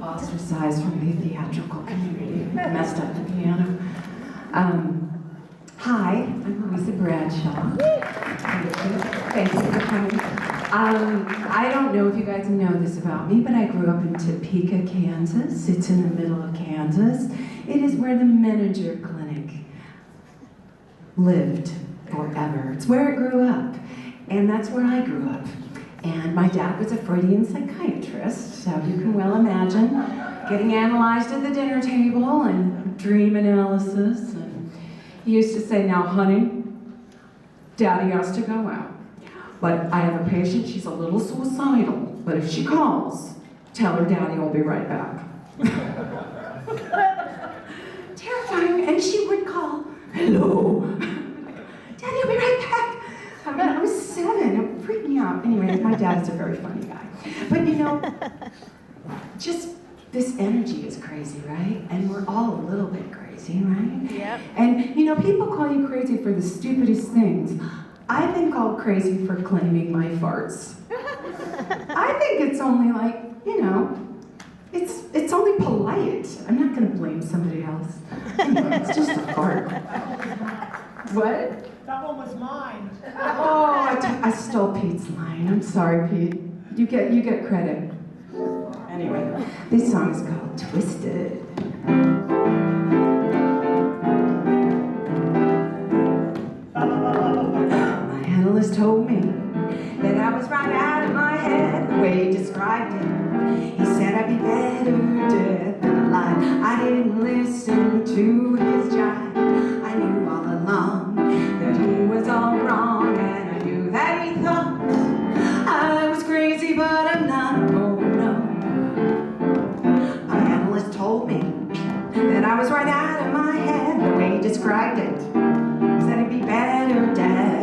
Ostracized from the theatrical community. Messed up the piano. Hi, I'm Louisa Bradshaw. Thank you for coming. I don't know if you guys know this about me, but I grew up in Topeka, Kansas. It's in the middle of Kansas. It is where the Menninger Clinic lived forever. It's where it grew up. And that's where I grew up. And my dad was a Freudian psychiatrist, so you can well imagine getting analyzed at the dinner table and dream analysis. And he used to say, now honey, daddy has to go out. But I have a patient, she's a little suicidal, but if she calls, tell her daddy will be right back. Terrifying, and she would call, hello, daddy will be right back. I mean, I was 7, it freaked me out. Anyway, my dad is a very funny guy. But you know, just this energy is crazy, right? And we're all a little bit crazy, right? Yep. And you know, people call you crazy for the stupidest things. I've been called crazy for claiming my farts. I think it's only like, you know, it's only polite. I'm not gonna blame somebody else. Anyway, it's just a fart. What? That one was mine. Oh, I stole Pete's line. I'm sorry, Pete. You get credit. Anyway, this song is called Twisted. My analyst told me that I was right out of my head, the way he described it. He said I'd be better dead than alive. I didn't listen to his jive. I knew all along that he was all wrong, and I knew that he thought I was crazy, but I'm not. Oh no. My analyst told me that I was right out of my head, the way he described it. Said I'd be better dead.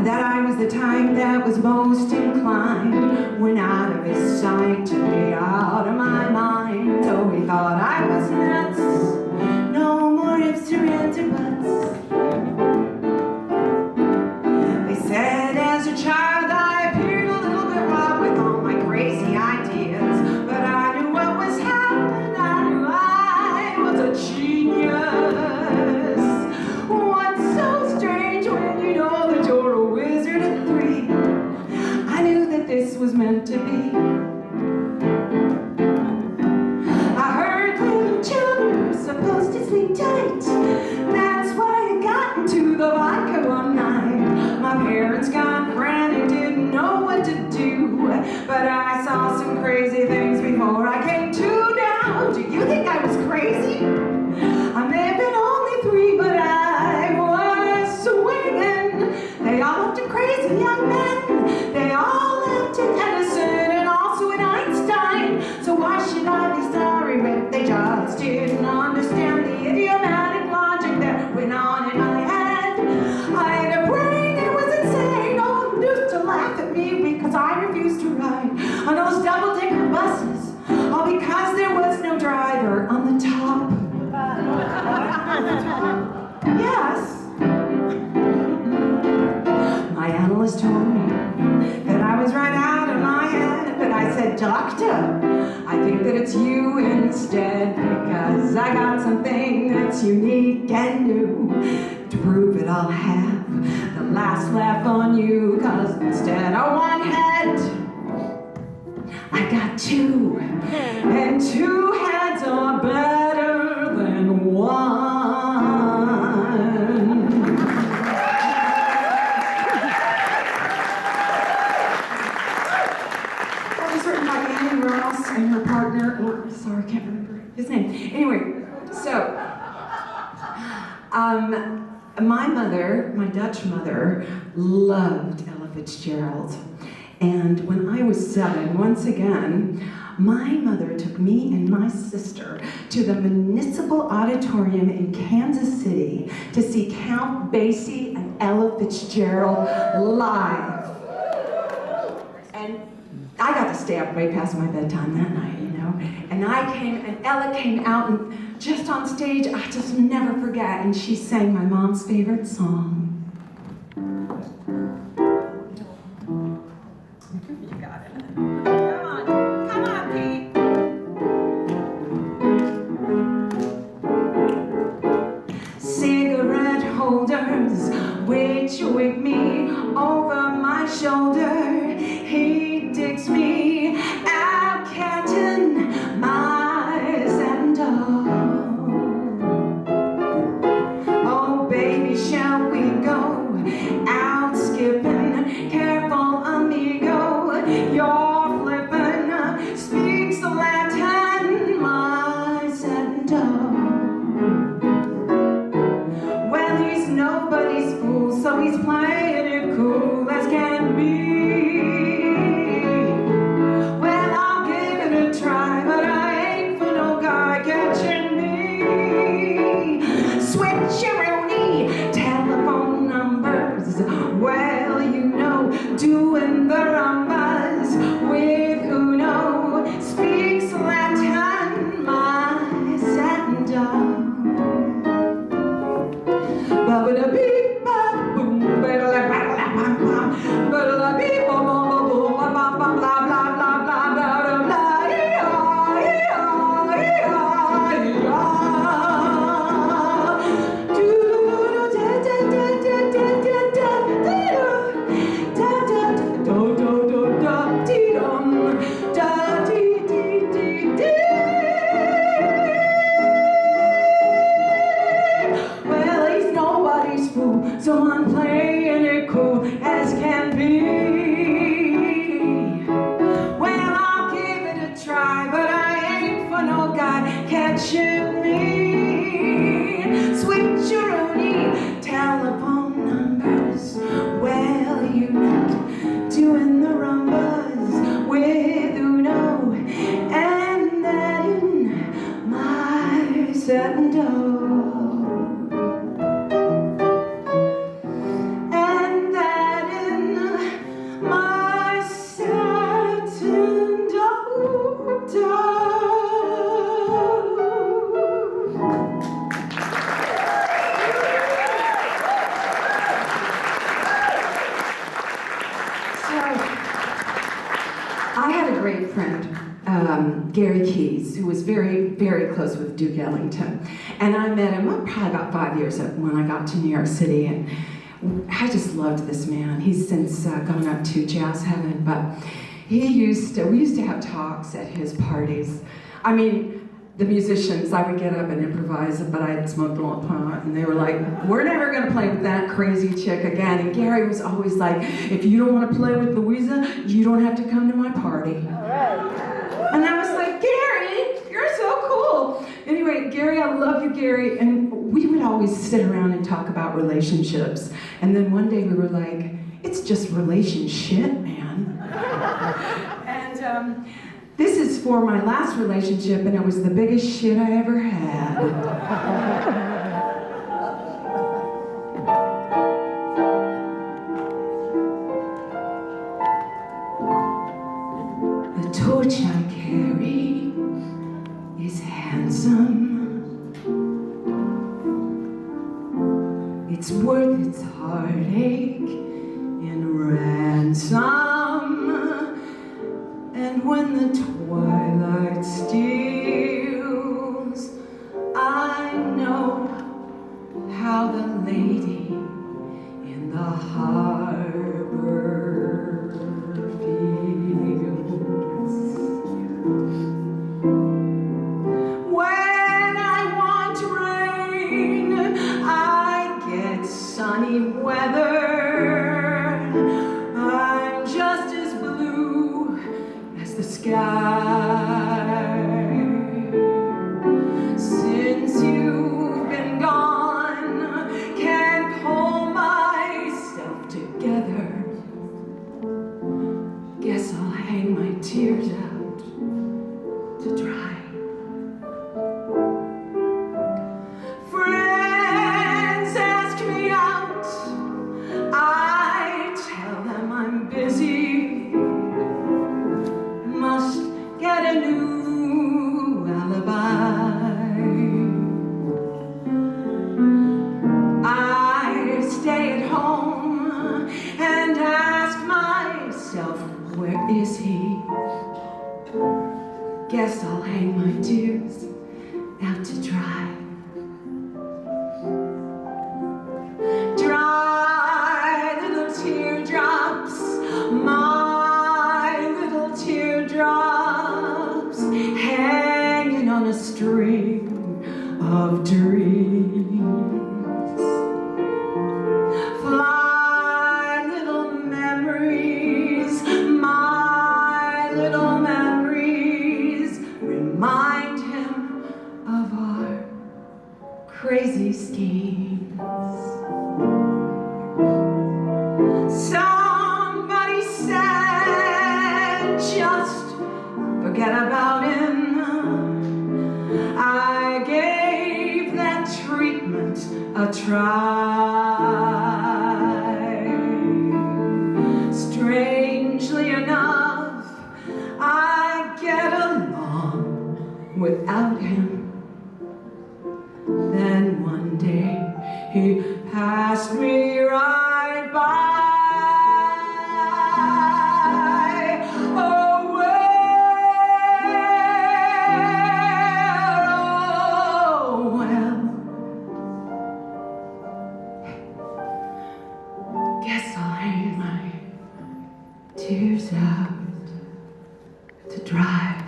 That I was the type that was most inclined, when out of his sight to be out of my mind. So he thought I was nuts. No more ifs or ands or buts. They said as a child I appeared a little bit wild with all my crazy ideas, but I knew what was happening. I knew I was a genius. What's so strange when you know that you're a wizard at 3? I knew that this was meant to be. I heard little children were supposed to sleep tight. That's why I got into the vodka one night. My parents got frantic, didn't know what to do, but I saw some crazy things before I came to now. Do you think I was crazy? I may have been only 3, but I was swinging. They all loved a crazy young men. They all lived in Edison and also in Einstein. So why should I be sorry if they just didn't understand the idiomatic logic that went on in my head? I had a brain that was insane. No one used to laugh at me because I refused to ride on those double-decker buses, all because there was no driver on the top. Yes. My analyst told me that I was right out of my head, but I said, doctor, I think that it's you instead, because I got something that's unique and new. To prove it, I'll have the last laugh on you, cause instead of one head, I got 2, and 2 heads are better than one. Ross and her partner, sorry, I can't remember his name. Anyway, so, my mother, my Dutch mother, loved Ella Fitzgerald. And when I was 7, once again, my mother took me and my sister to the Municipal Auditorium in Kansas City to see Count Basie and Ella Fitzgerald live. And I got to stay up way past my bedtime that night, you know. And Ella came out, and just on stage, I just never forget, and she sang my mom's favorite song. You got it. Come on, Pete. by catching me. Switcheroni, telephone numbers. Well, you know, doing the rumbas with Uno, and that in my satin door. Gary Keys, who was very, very close with Duke Ellington. And I met him probably about 5 years when I got to New York City, and I just loved this man. He's since gone up to jazz heaven, but we used to have talks at his parties. I mean, the musicians, I would get up and improvise, but I had smoked a lot of pot, and they were like, we're never gonna play with that crazy chick again. And Gary was always like, if you don't wanna play with Louisa, you don't have to come to my party. All right. And I was like, Gary, you're so cool. Anyway, Gary, I love you, Gary. And we would always sit around and talk about relationships. And then one day we were like, it's just relationship, man. And this is for my last relationship, and it was the biggest shit I ever had. The torch I carry is handsome. It's worth its heartache in ransom. And when the twilight steals, I know how the lady in the harbor feels. When I want rain, I get sunny weather. I'm just as blue as the sky. Since you've been gone, can't pull myself together. Guess I'll hang my tears out to dry. Friends ask me out, I tell them I'm busy. Must get a new alibi. I stay at home and ask myself, where is he? Guess I'll hang my tears out to dry. Dry little teardrops, my little teardrops, hanging on a string of dreams. Fly little memories, my little memories, remind him of our crazy schemes. Somebody said, just forget about him. I gave that treatment a try. Strangely enough, I get along without him. Then one day he passed me right by. Oh, well, guess I'll hang my tears out to dry.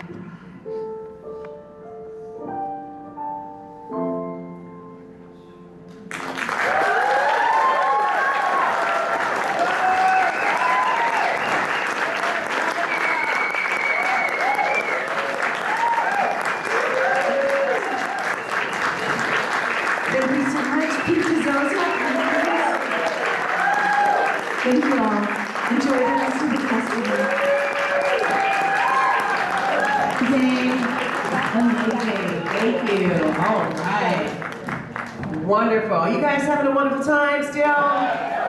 Thank you all. Enjoy the rest of the festival. Amazing. Thank you. All right. Wonderful. You guys having a wonderful time still?